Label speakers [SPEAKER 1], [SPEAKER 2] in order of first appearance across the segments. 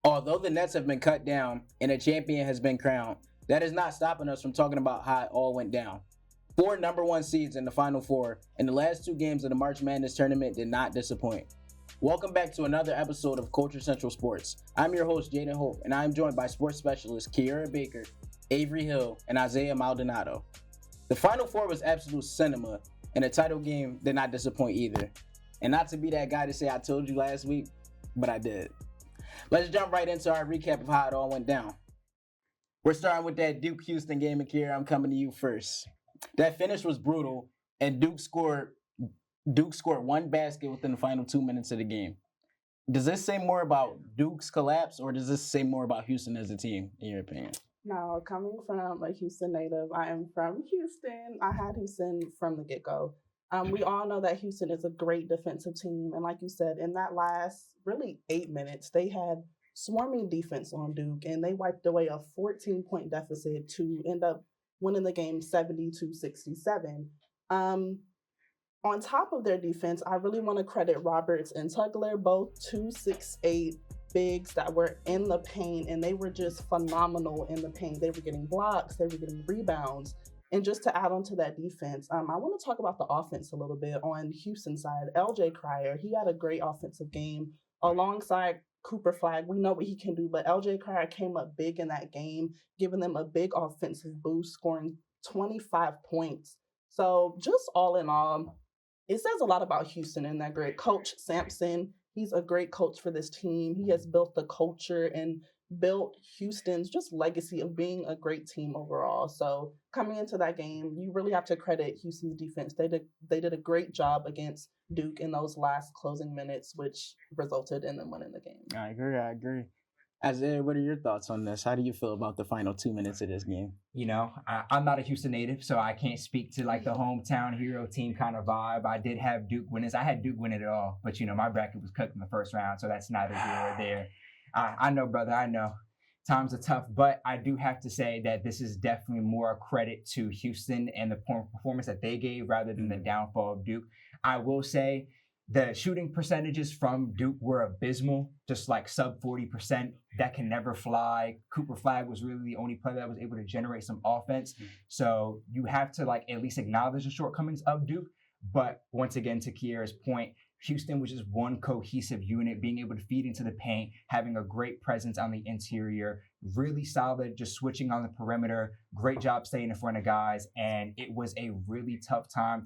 [SPEAKER 1] Although the nets have been cut down and a champion has been crowned, that is not stopping us from talking about how it all went down. 4 number 1 seeds in the Final Four, and the last 2 games of the March Madness tournament did not disappoint. Welcome back to another episode of Culture Central Sports. I'm your host, Jaiden, and I am joined by sports specialists Kiera Baker, Avery Hill, and Isaiah Maldonado. The Final Four was absolute cinema, and the title game did not disappoint either. And not to be that guy to say I told you last week, but I did. Let's jump right into our recap of how it all went down. We're starting with that Duke-Houston game, and Kiera, I'm coming to you first. That finish was brutal, and Duke scored 1 basket within the final 2 minutes of the game. Does this say more about Duke's collapse, or does this say more about Houston as a team, in your opinion?
[SPEAKER 2] No, coming from a Houston native, I am from Houston. I had Houston from the get-go. We all know that Houston is a great defensive team. And like you said, in that last really 8 minutes, they had swarming defense on Duke, and they wiped away a 14-point deficit to end up winning the game 70-67. On top of their defense, I really want to credit Roberts and Tugler, both 2'6'8" bigs that were in the paint, and they were just phenomenal in the paint. They were getting blocks, they were getting rebounds. And just to add on to that defense, I want to talk about the offense a little bit. On Houston's side, LJ Cryer, he had a great offensive game alongside Cooper Flagg. We know what he can do, but LJ Cryer came up big in that game, giving them a big offensive boost, scoring 25 points. So just all in all, it says a lot about Houston and that great coach, Sampson. He's a great coach for this team. He has built the culture and built Houston's just legacy of being a great team overall. So coming into that game, you really have to credit Houston's defense. They did a great job against Duke in those last closing minutes, which resulted in them winning the game.
[SPEAKER 1] I agree. Isaiah, what are your thoughts on this? How do you feel about the final 2 minutes of this game?
[SPEAKER 3] You know, I'm not a Houston native, so I can't speak to like the hometown hero team kind of vibe. I did have Duke win this. I had Duke win it all, but you know, my bracket was cooked in the first round, so that's neither here or there. I know, brother, I know. Times are tough, but I do have to say that this is definitely more credit to Houston and the performance that they gave rather than the downfall of Duke. I will say the shooting percentages from Duke were abysmal, just like sub 40%. That can never fly. Cooper Flagg was really the only player that was able to generate some offense. So you have to like at least acknowledge the shortcomings of Duke. But once again, to Kiera's point, Houston was just one cohesive unit, being able to feed into the paint, having a great presence on the interior, really solid, just switching on the perimeter. Great job staying in front of guys. And it was a really tough time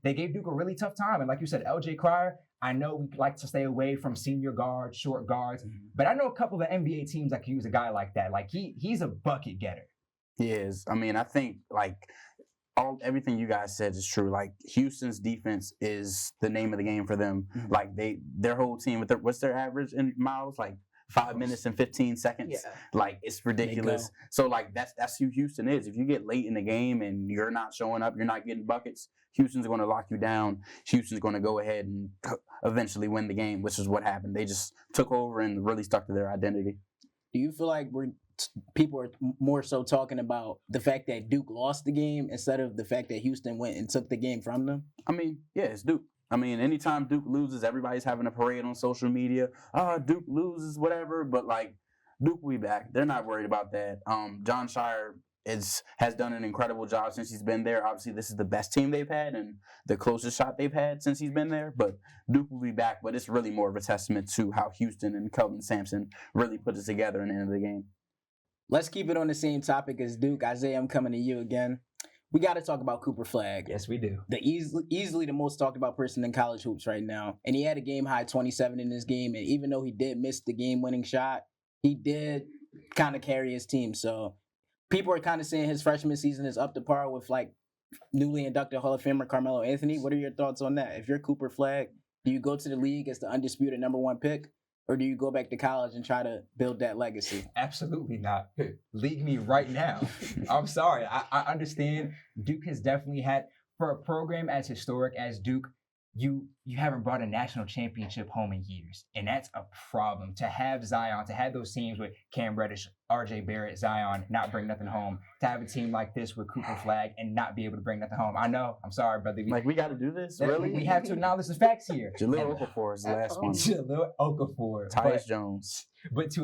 [SPEAKER 3] they gave Duke a really tough time. And like you said, LJ Cryer, I know we like to stay away from senior guards, short guards, but I know a couple of NBA teams that can use a guy like that. Like he's a bucket getter.
[SPEAKER 4] He is. I mean, I think like everything you guys said is true. Like Houston's defense is the name of the game for them. Mm-hmm. Like their whole team what's their average in miles? Like 5 minutes and 15 seconds. Yeah. Like it's ridiculous. So like that's who Houston is. If you get late in the game and you're not showing up, you're not getting buckets, Houston's going to lock you down. Houston's going to go ahead and eventually win the game, which is what happened. They just took over and really stuck to their identity.
[SPEAKER 1] Do you feel like people are more so talking about the fact that Duke lost the game instead of the fact that Houston went and took the game from them?
[SPEAKER 4] I mean, yeah, it's Duke. I mean, anytime Duke loses, everybody's having a parade on social media. Duke loses, whatever. But, like, Duke will be back. They're not worried about that. John Shire has done an incredible job since he's been there. Obviously, this is the best team they've had and the closest shot they've had since he's been there. But Duke will be back. But it's really more of a testament to how Houston and Kelvin Sampson really put it together in the end of the game.
[SPEAKER 1] Let's keep it on the same topic as Duke. Isaiah, I'm coming to you again. We got to talk about Cooper Flagg.
[SPEAKER 3] Yes, we do.
[SPEAKER 1] The easily the most talked about person in college hoops right now. And he had a game-high 27 in this game. And even though he did miss the game-winning shot, he did kind of carry his team. So people are kind of saying his freshman season is up to par with, like, newly inducted Hall of Famer Carmelo Anthony. What are your thoughts on that? If you're Cooper Flagg, do you go to the league as the undisputed number 1 pick? Or do you go back to college and try to build that legacy?
[SPEAKER 3] Absolutely not. League me right now. I'm sorry. I understand Duke has definitely had, for a program as historic as Duke, you haven't brought a national championship home in years, and that's a problem. To have Zion, to have those teams with Cam Reddish, RJ Barrett, Zion not bring nothing home, to have a team like this with Cooper Flagg and not be able to bring nothing home. I know, I'm sorry, brother.
[SPEAKER 4] We got to do this, really?
[SPEAKER 3] We have to acknowledge the facts here.
[SPEAKER 4] Jaleel Okafor is the last one.
[SPEAKER 3] Jaleel Okafor,
[SPEAKER 4] Tyus Jones.
[SPEAKER 3] But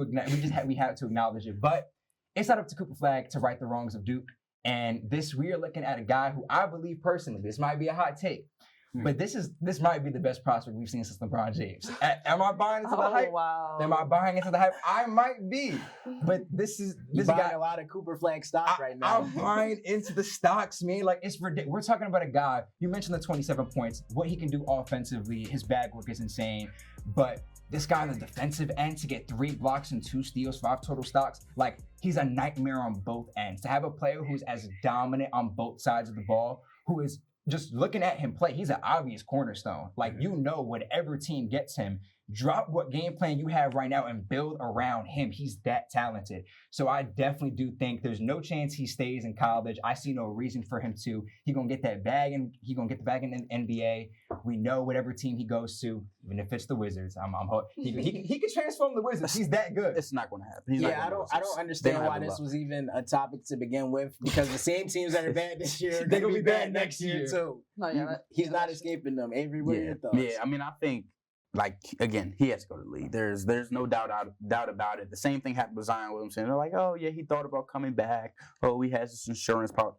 [SPEAKER 3] we have to acknowledge it. But it's not up to Cooper Flagg to right the wrongs of Duke. And we are looking at a guy who I believe personally, this might be a hot take, but this might be the best prospect we've seen since LeBron James. Am I buying into the hype?
[SPEAKER 2] Wow.
[SPEAKER 3] Am I buying into the hype? I might be, but this
[SPEAKER 1] buying
[SPEAKER 3] guy
[SPEAKER 1] a lot of Cooper Flagg stock right now.
[SPEAKER 3] I'm buying into the stocks, man. Like, it's ridiculous. We're talking about a guy. You mentioned the 27 points. What he can do offensively, his bag work is insane. But this guy on the defensive end to get 3 blocks and 2 steals, 5 total stocks, like, he's a nightmare on both ends. To have a player who's as dominant on both sides of the ball, who is just looking at him play, he's an obvious cornerstone. Like, whatever team gets him, drop what game plan you have right now and build around him. He's that talented. So I definitely do think there's no chance he stays in college. I see no reason for him to. He's going to get that bag, and he's going to get the bag in the NBA. We know whatever team he goes to, even if it's the Wizards, he could transform the Wizards. He's that good.
[SPEAKER 4] It's not going to happen.
[SPEAKER 1] I don't understand why this was even a topic to begin with, because the same teams that are bad this year are going to be bad next year too. He's not escaping them. Avery, what are your thoughts?
[SPEAKER 4] Yeah, I mean, I think, like, again, he has to go to the league. There's no doubt about it. The same thing happened with Zion Williamson. They're like, oh, yeah, he thought about coming back. Oh, he has this insurance policy.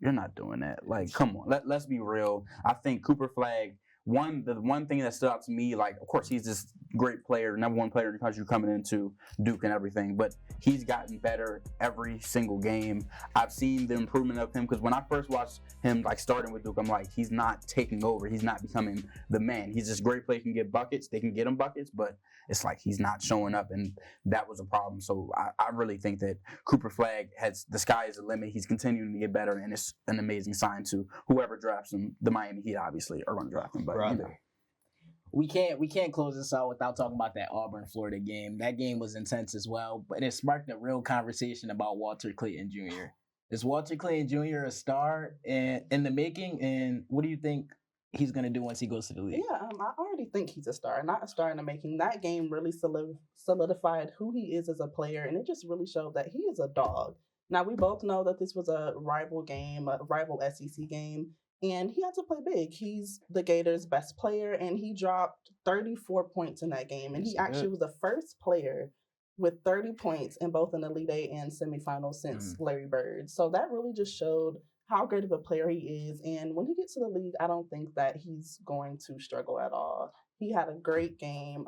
[SPEAKER 4] You're not doing that. Like, come on. Let's be real. I think Cooper Flagg, the one thing that stood out to me, like, of course, he's this great player, number 1 player in the country coming into Duke and everything, but he's gotten better every single game. I've seen the improvement of him, because when I first watched him, like, starting with Duke, I'm like, he's not taking over. He's not becoming the man. He's this great player, can get buckets. They can get him buckets, but it's like he's not showing up, and that was a problem. So I really think that Cooper Flagg the sky is the limit. He's continuing to get better, and it's an amazing sign to whoever drafts him. The Miami Heat obviously are going to draft him, but
[SPEAKER 1] we can't close this out without talking about that Auburn-Florida game. That game was intense as well, but it sparked a real conversation about Walter Clayton Jr. Is Walter Clayton Jr. a star in the making, and what do you think he's going to do once he goes to the league?
[SPEAKER 2] Yeah, I already think he's a star, not a star in the making. That game really solidified who he is as a player, and it just really showed that he is a dog. Now, we both know that this was a rival game, a rival SEC game, and he had to play big. He's the Gators' best player, and he dropped 34 points in that game, and he actually was the first player with 30 points in both an Elite Eight and semifinals since Larry Bird. So that really just showed how great of a player he is. And when he gets to the league, I don't think that he's going to struggle at all. He had a great game.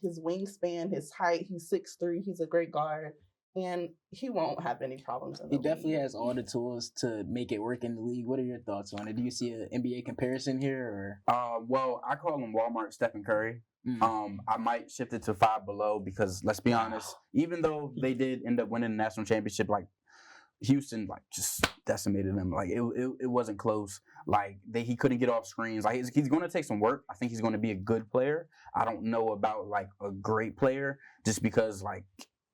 [SPEAKER 2] His wingspan, his height, he's 6'3", he's a great guard. And he won't have any problems in the league.
[SPEAKER 1] He definitely has all the tools to make it work in the league. What are your thoughts on it? Do you see an NBA comparison here? Or?
[SPEAKER 4] Well, I call him Walmart Stephen Curry. I might shift it to Five Below, because let's be honest, even though they did end up winning the national championship, like, Houston, like, just decimated them. Like, it wasn't close. Like, he couldn't get off screens. Like, he's going to take some work. I think he's going to be a good player. I don't know about, like, a great player, just because, like,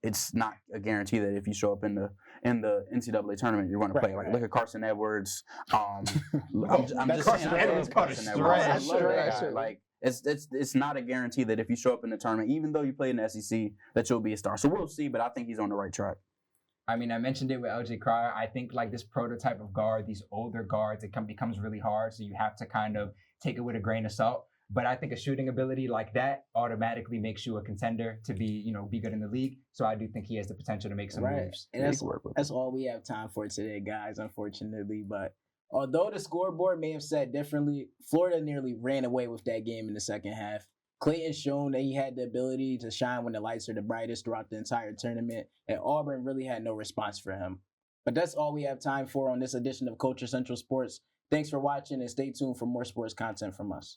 [SPEAKER 4] it's not a guarantee that if you show up in the NCAA tournament, you're going to play. Like, look at Carson Edwards. I'm just
[SPEAKER 3] Carson
[SPEAKER 4] saying,
[SPEAKER 3] Edwards caught a stretch.
[SPEAKER 4] Like, it's not a guarantee that if you show up in the tournament, even though you play in the SEC, that you'll be a star. So we'll see, but I think he's on the right track.
[SPEAKER 3] I mean, I mentioned it with LJ Cryer. I think, like, this prototype of guard, these older guards, it becomes really hard. So you have to kind of take it with a grain of salt. But I think a shooting ability like that automatically makes you a contender to be good in the league. So I do think he has the potential to make some moves.
[SPEAKER 1] And that's all we have time for today, guys, unfortunately. But although the scoreboard may have said differently, Florida nearly ran away with that game in the second half. Clayton shown that he had the ability to shine when the lights are the brightest throughout the entire tournament, and Auburn really had no response for him. But that's all we have time for on this edition of Culture Central Sports. Thanks for watching, and stay tuned for more sports content from us.